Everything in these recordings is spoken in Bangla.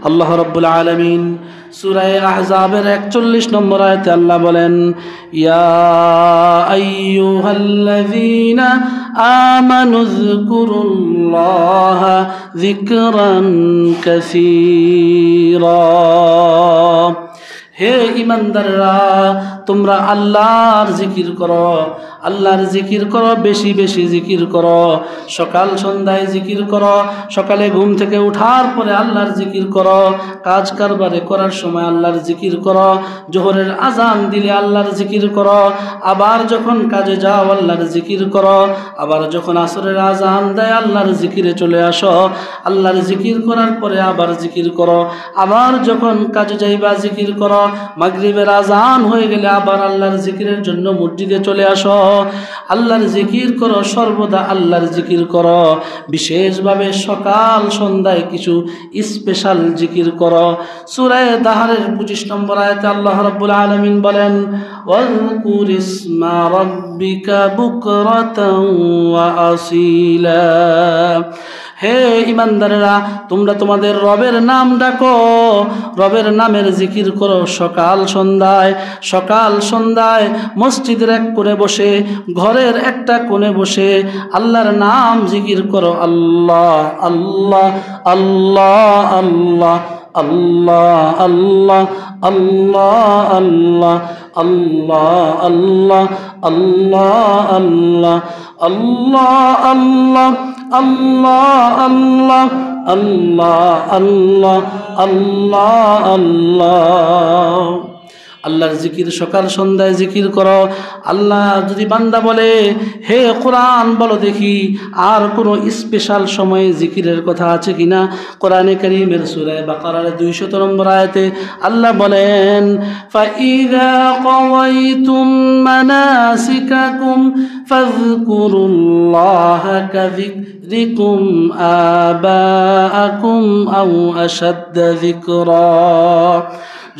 আল্লাহ রাব্বুল আলামিন সূরা আহজাবের 41 নম্বর আয়াতে আল্লাহ বলেন, ইয়া আইয়ুহাল্লাযীনা আমানু যকুরুল্লাহা যিকরান কাসীরা। হে ঈমানদাররা, তোমরা আল্লাহর জিকির করো, আল্লাহর জিকির করো, বেশি বেশি জিকির করো। সকাল সন্ধ্যায় জিকির করো, সকালে ঘুম থেকে ওঠার পরে আল্লাহর জিকির করো, কাজ কারবারে করার সময় আল্লাহর জিকির করো, জোহরের আজান দিলে আল্লাহর জিকির করো, আবার যখন কাজে যাও আল্লাহর জিকির করো, আবার যখন আসরের আজান দেয় আল্লাহর জিকিরে চলে আসো, আল্লাহর জিকির করার পরে আবার জিকির করো, আবার যখন কাজে যাইবা জিকির করো, মাগরিবের আজান হয়ে গেলে আবার আল্লাহর জিকিরের জন্য মসজিদে চলে আসো, আল্লাহর জিকির করো, সর্বদা আল্লাহর জিকির করো। বিশেষভাবে সকাল সন্ধ্যায় কিছু স্পেশাল জিকির করো। সূরা দাহরের 25 নম্বর আয়াতে আল্লাহ রাব্বুল আলামিন বলেন, ওয়াযকুর ইসমা রাব্বিকা বুকরাতাও ওয়া আসীলা। হে ঈমানদারেরা, তোমরা তোমাদের রবের নাম ডাকো, রবের নামের জিকির করো সকাল সন্ধ্যায়। সকাল সন্ধ্যায় মসজিদের এক কোণে বসে, ঘরের একটা কোণে বসে আল্লাহর নাম জিকির করো। আল্লাহ আল্লাহ আল্লাহ আল্লাহ আল্লাহ আল্লাহ আল্লাহ আল্লাহ আল্লাহ আল্লাহ আল্লাহ আল্লাহ আল্লাহ আল্লাহ আল্লাহ আল্লাহ আল্লাহ আল্লাহ আল্লাহ। আল্লাহর জিকির সকাল সন্ধ্যায় জিকির করো। আল্লাহ যদি বান্দা বলে, হে কোরআন বলো দেখি আর কোনো স্পেশাল সময়ে জিকিরের কথা আছে কিনা, কোরআনে কারীমের সূরা বাকারার 200 নম্বর আয়াতে আল্লাহ বলেন, ফাইযা কাওয়াইতুম মানাসিকাকুম ফাযকুরুল্লাহা কাযিকরিকুম আবাআকুম আও আশাদ্দা যিকরা।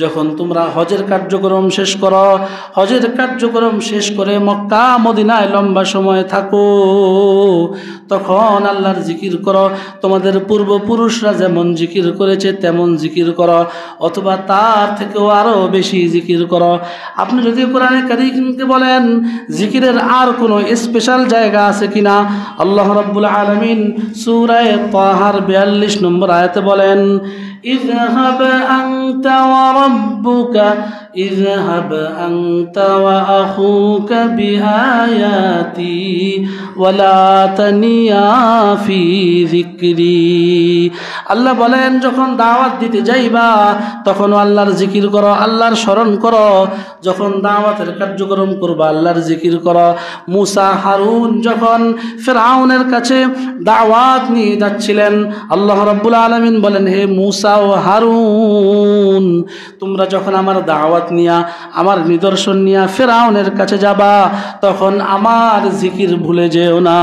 যখন তোমরা হজের কার্যক্রম শেষ করো, হজের কার্যক্রম শেষ করে মক্কা মদিনায় লম্বা সময় থাকো, তখন আল্লাহর জিকির করো। তোমাদের পূর্বপুরুষরা যেমন জিকির করেছে তেমন জিকির করো, অথবা তার থেকেও আরও বেশি জিকির করো। আপনি যদি কোরআনে কারীমকে বলেন জিকিরের আর কোনো স্পেশাল জায়গা আছে কিনা, আল্লাহ রাব্বুল আলামিন সূরা তাহার 42 নম্বর আয়াতে বলেন, ইযহাব আনতা ওয়া রাব্বুকা ইযহাব আনতা ওয়া আখুকা বিআয়াতি ওয়া লা তানিয়া ফি যিকরি। আল্লাহ বলেন, যখন দাওয়াত দিতে যাইবা তখন আল্লাহর জিকির করো, আল্লাহর স্মরণ করো। যখন দাওয়াতের কার্যক্রম করবা আল্লাহর জিকির করো। মুসা হারুন যখন ফিরআউনের কাছে দাওয়াত নিয়ে যাচ্ছিলেন, আল্লাহ রাব্বুল আলামিন বলেন, হে মুসা ও হারুন, তোমরা যখন আমার দাওয়াত নিয়া, আমার নিদর্শন নিয়া ফিরআউনের কাছে যাবা তখন আমার জিকির ভুলে যেও না।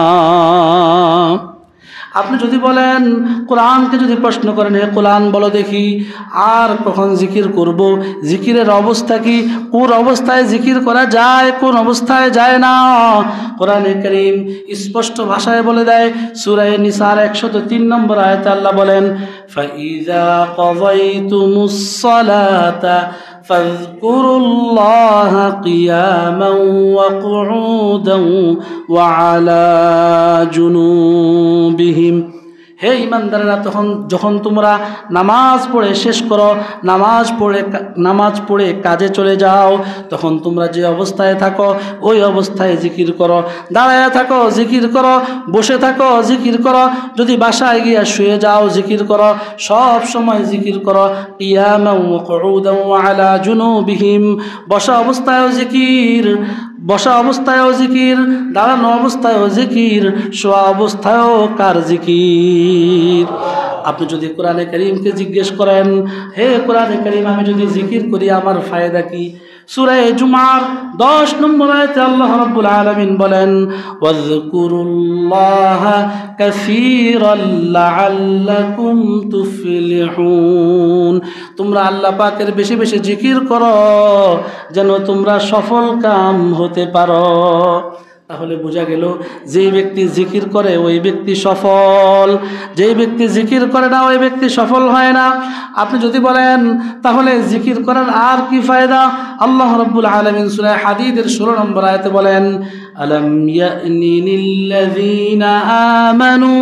আপনি যদি বলেন, কোরআনকে যদি প্রশ্ন করেন, হে কোরআন বলো দেখি আর কখন জিকির করব, জিকিরের অবস্থা কি, কোন অবস্থায় জিকির করা যায়, কোন অবস্থায় যায় না, কোরআনে কারীম স্পষ্ট ভাষায় বলে দেয়। সূরা নিসার 103 নম্বর আয়াতে আল্লাহ বলেন, ফাইযা কাযাইতুমুস সালাতা ফাযকুরুল্লাহা কিয়ামান ওয়া কুউদান ওয়া আলা জুনুবিহিম। হে ঈমানদাররা, যখন তোমরা নামাজ পড়ে শেষ করো, নামাজ পড়ে কাজে চলে যাও, তখন তোমরা যে অবস্থায় থাকো ওই অবস্থায় জিকির করো। দাঁড়ায় থাকো জিকির করো, বসে থাকো জিকির করো, যদি বাসায় গিয়ে শুয়ে যাও জিকির করো, সব সময় জিকির করো। কিয়ামান ওয়া কুউদান ওয়া আলা জুনুবিহিম। বসা অবস্থায়ও জিকির, বসা অবস্থায়ও জিকির, দাঁড়ানো অবস্থায়ও জিকির, শোয়া অবস্থায়ও কার জিকির। আপনি যদি কোরআনে কারীমকে জিজ্ঞেস করেন, হে কোরআনে কারীম, আমি যদি জিকির করি আমার ফায়দা কি, সূরা জুমার 10 নম্বর আয়াতে আল্লাহ রাব্বুল আলামিন বলেন, ওয়াযকুরুল্লাহা কাসীরান লাআল্লাকুম তুফলিহুন। তোমরা আল্লাহ পাকের বেশি বেশি জিকির করো যেন তোমরা সফল কাম হতে পারো। তাহলে বোঝা গেল যে ব্যক্তি জিকির করে ওই ব্যক্তি সফল, যেই ব্যক্তি জিকির করে না ওই ব্যক্তি সফল হয় না। আপনি যদি বলেন তাহলে জিকির করার আর কি ফায়দা, আল্লাহ রাব্বুল আলামিন সূরা হাদীদের 16 নম্বর আয়াতে বলেন, আলাম ইয়ানি লিল্লাযীনা আমানু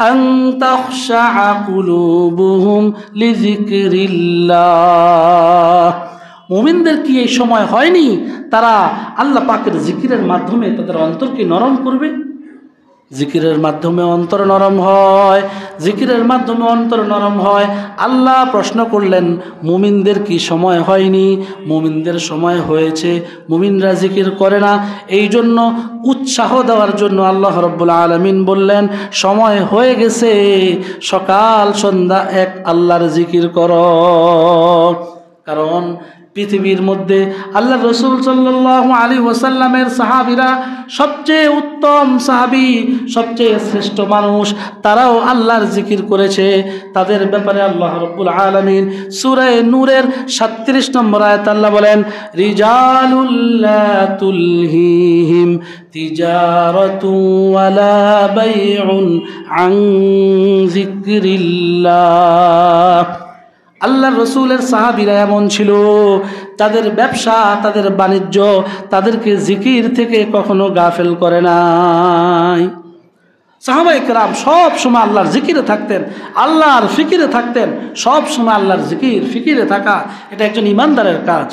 আন তাখশা কুলুবুহুম লিযিকরিল্লাহ। মুমিনদের কি এই সময় হয়নি তারা আল্লাহ পাকের জিকিরের মাধ্যমে তাদের অন্তরকে নরম করবে? জিকিরের মাধ্যমে অন্তর নরম হয়, জিকিরের মাধ্যমে অন্তর নরম হয়। আল্লাহ প্রশ্ন করলেন মুমিনদের কি সময় হয়নি? মুমিনদের সময় হয়েছে, মুমিনরা জিকির করে না। এই জন্য উৎসাহ দেওয়ার জন্য আল্লাহ রাব্বুল আলামিন বললেন সময় হয়ে গেছে, সকাল সন্ধ্যা এক আল্লাহর জিকির করো। কারণ পৃথিবীর মধ্যে আল্লাহ রসুল সাল্লাল্লাহু আলাইহি ওয়াসাল্লামের সাহাবীরা সবচেয়ে উত্তম সাহাবী, সবচেয়ে শ্রেষ্ঠ মানুষ, তারাও আল্লাহর জিকির করেছে। তাদের ব্যাপারে আল্লাহ রাব্বুল আলামিন সূরা নূরের 37 নম্বর আয়াতে আল্লাহ বলেন, রিজালুল লা তুলহিহিম তিজারাতু ওয়ালা বাইউন আন যিকরিল্লাহ। আল্লাহ রসুলের সাহাবীরা এমন ছিল, তাদের ব্যবসা, তাদের বাণিজ্য তাদেরকে জিকির থেকে কখনো গাফেল করে নাই। সাহাবায়ে কেরাম সব সময় আল্লাহর জিকিরে থাকতেন, আল্লাহর ফিকিরে থাকতেন। সব সময় আল্লাহর জিকির ফিকিরে থাকা এটা একজন ইমানদারের কাজ।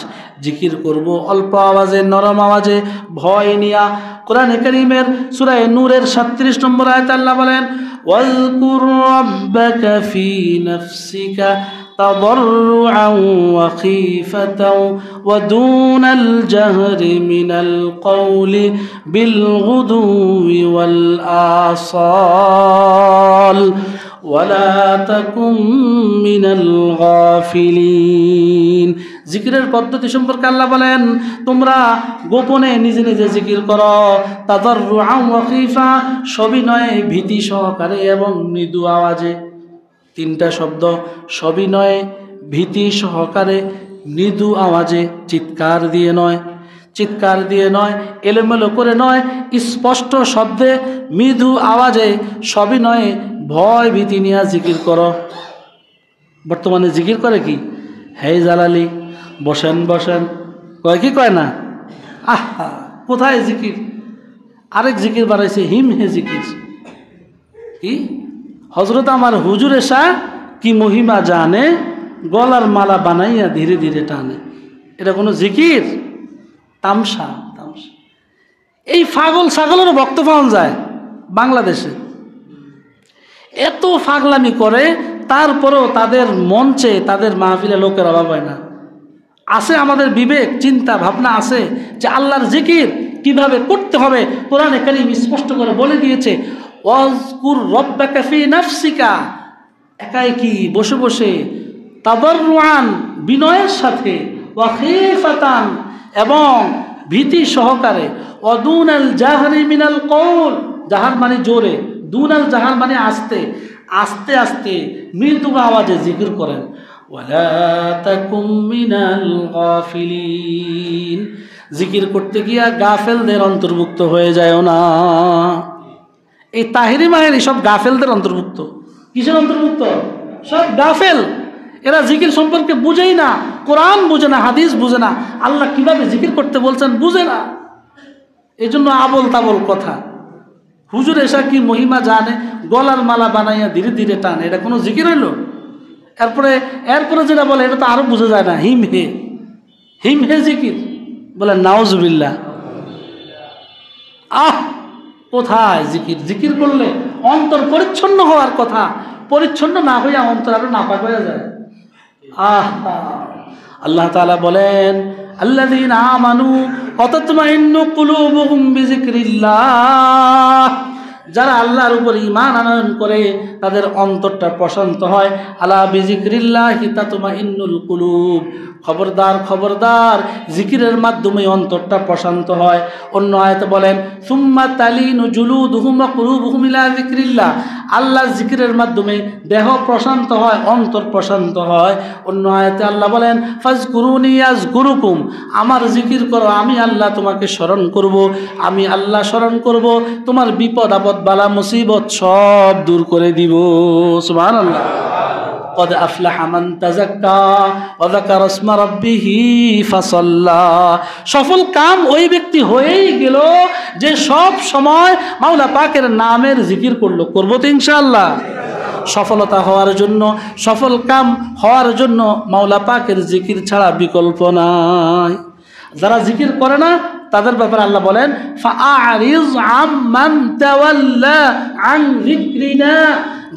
জিকির করব অল্প আওয়াজে, নরম আওয়াজে, ভয় নিয়া। কোরআনে কারীমের সূরা নূরের 37 নম্বর আয়াতে আল্লাহ বলেন, ওয়াজকুর রাব্বাকা ফি নাফসিকা تضرعا وخيفة ودون الجهر من القول بالغدو والآصال ولا تكن من الغافلين। জিকিরের পদ্ধতি সম্পর্কে আল্লাহ বলেন তোমরা গোপনে নিজে নিজে জিকির করো, তাদাররুআন ওয়া খীফা, সবিনয়ে ভীতি সহকারে এবং মৃদু আওয়াজে। তিনটা শব্দ, সবিনয়ে ভীতি সহকারে মৃদু আওয়াজে, চিৎকার দিয়ে নয়, চিৎকার দিয়ে নয়, এলোমেলো করে নয়, স্পষ্ট শব্দে মৃদু আওয়াজে সবিনয়ে ভয় ভীতি নিয়ে জিকির করো। বর্তমানে জিকির করে কি, হে জালালি বসেন বসেন, কয় কি কয় না? আহা, কোথায় জিকির? আরেক জিকির বাড়াইছে, হিম হে জিকির। কি হজরত আমার হুজুর এসা কি মহিমা জানে, গলার মালা বানাইয়া ধীরে ধীরে টানে। এটা কোনো জিকির? তামসা, তামসা। এই পাগল ছাগলেরও ভক্ত পাওয়া যায় বাংলাদেশে। এত পাগলামি করে, তারপরেও তাদের মঞ্চে, তাদের মাহফিলে লোকের অভাব হয় না। আছে আমাদের বিবেক, চিন্তা ভাবনা আছে যে আল্লাহর জিকির কিভাবে করতে হবে। কোরআনে কারীম স্পষ্ট করে বলে দিয়েছে, ওয়াজকুর রাব্বাকা ফি নাফসিকা, একাই কি বসে বসে, তাদাররুআন বিনয়ের সাথে, ওয়া খীফাতান এবং ভীতি সহকারে, ওয়া দুনাল জাহরি মিনাল কওল, জাহার মানে জোরে, দুনাল জাহার মানে আস্তে, আস্তে আস্তে মৃদু আওয়াজে জিকির করেন। ওয়ালা তাকুম মিনাল গাফিলিন, জিকির করতে গিয়া গাফেলদের অন্তর্ভুক্ত হয়ে যায় না। এই তাহেরি মাহেরি সব গাফেলদের অন্তর্ভুক্ত। কিসের অন্তর্ভুক্ত? সব গাফেল। এরা জিকির সম্পর্কে বুঝেই না, কোরআন বুঝে না, হাদিস বুঝে না, আল্লাহ কিভাবে জিকির করতে বলছেন বুঝে না। এই জন্য আবল তাবল কথা। হুজুর এসা কি মহিমা জানে, গলার মালা বানাইয়া ধীরে ধীরে টানে, এটা কোনো জিকির হইল? এরপরে যেটা বলে এটা তো আরো বুঝা যায় না, হিম হে, হিম হে জিকির বলে, নাউজুবিল্লাহ। কোথায় জিকির? জিকির করলে অন্তর পরিচ্ছন্ন হওয়ার কথা, পরিচ্ছন্ন না হইয়া অন্তর আরো নাপাক হয়ে যায়। আল্লাহ তাআলা বলেন, আল্লাযীনা আমানু ওয়া তাতমাইন্নু কুলুবুহুম বিযিকরিল্লাহ, যারা আল্লাহর উপর ঈমান আনয়ন করে তাদের অন্তরটা প্রশান্ত হয়। আলা বিযিকরিল্লাহি তাতমাইন্নুল কুলুব, খবরদার খবরদার, জিকিরের মাধ্যমে অন্তরটা প্রশান্ত হয়। অন্য আয়াতে বলেন সুম্মা তালিনু জুলুদুহুম ওয়া কুলুবুহুম ইলা যিকরিল্লাহ, আল্লাহর জিকিরের মাধ্যমে দেহ প্রশান্ত হয়, অন্তর প্রশান্ত হয়। অন্য আয়াতে আল্লাহ বলেন ফাজকুরুনি ইয়াজকুরুকুম, আমার জিকির করো, আমি আল্লাহ তোমাকে স্মরণ করব, আমি আল্লাহ স্মরণ করব, তোমার বিপদ আপদ বালা মুসিবত সব দূর করে দিব। সুবহানাল্লাহ। قد أفلح من تزكى وذكر اسم ربه فصلى, সফল কাম ওই ব্যক্তি হয়েই গেল যে সব সময় মাওলা পাকের নামের জিকির করলো। করবো তো ইনশাআল্লাহ। সফলতা হওয়ার জন্য, সফল কাম হওয়ার জন্য মাওলা পাকের জিকির ছাড়া বিকল্প নাই। যারা জিকির করে না তাদের ব্যাপারে আল্লাহ বলেন ফাআরিজ আম্মান তাওয়াল্লা আন যিকরিনা,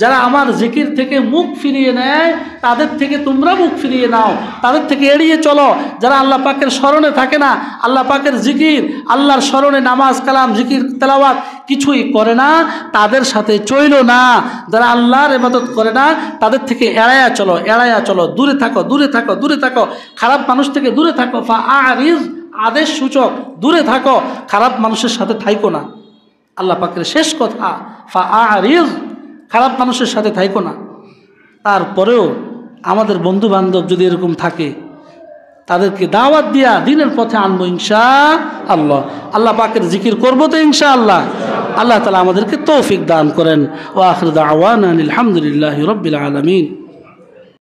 যারা আমার জিকির থেকে মুখ ফিরিয়ে নেয় তাদের থেকে তোমরা মুখ ফিরিয়ে নাও, তাদের থেকে এড়িয়ে চলো। যারা আল্লাহ পাকের স্মরণে থাকে না, আল্লাহ পাকের জিকির, আল্লাহর স্মরণে নামাজ কালাম জিকির তেলাওয়াত কিছুই করে না, তাদের সাথে চইল না। যারা আল্লাহর ইবাদত করে না তাদের থেকে এড়ায়া চলো, এড়ায়া চলো, দূরে থাকো, দূরে থাকো, দূরে থাকো, খারাপ মানুষ থেকে দূরে থাকো। ফাআরিজ আদেশ সূচক, দূরে থাকো, খারাপ মানুষের সাথে থাইকো না। আল্লাহ পাকের শেষ কথা ফাআরিজ, খারাপ মানুষের সাথে থাইকো না। তারপরেও আমাদের বন্ধু বান্ধব যদি এরকম থাকে তাদেরকে দাওয়াত দিয়া দিনের পথে আনবো ইনশাআল্লাহ। আল্লাহ পাকের জিকির করবো তো ইনশাআল্লাহ। আল্লাহ তাআলা আমাদেরকে তৌফিক দান করেন। ওয়া আখিরু দাওয়ানা আলহামদুলিল্লাহি রাব্বিল আলামিন।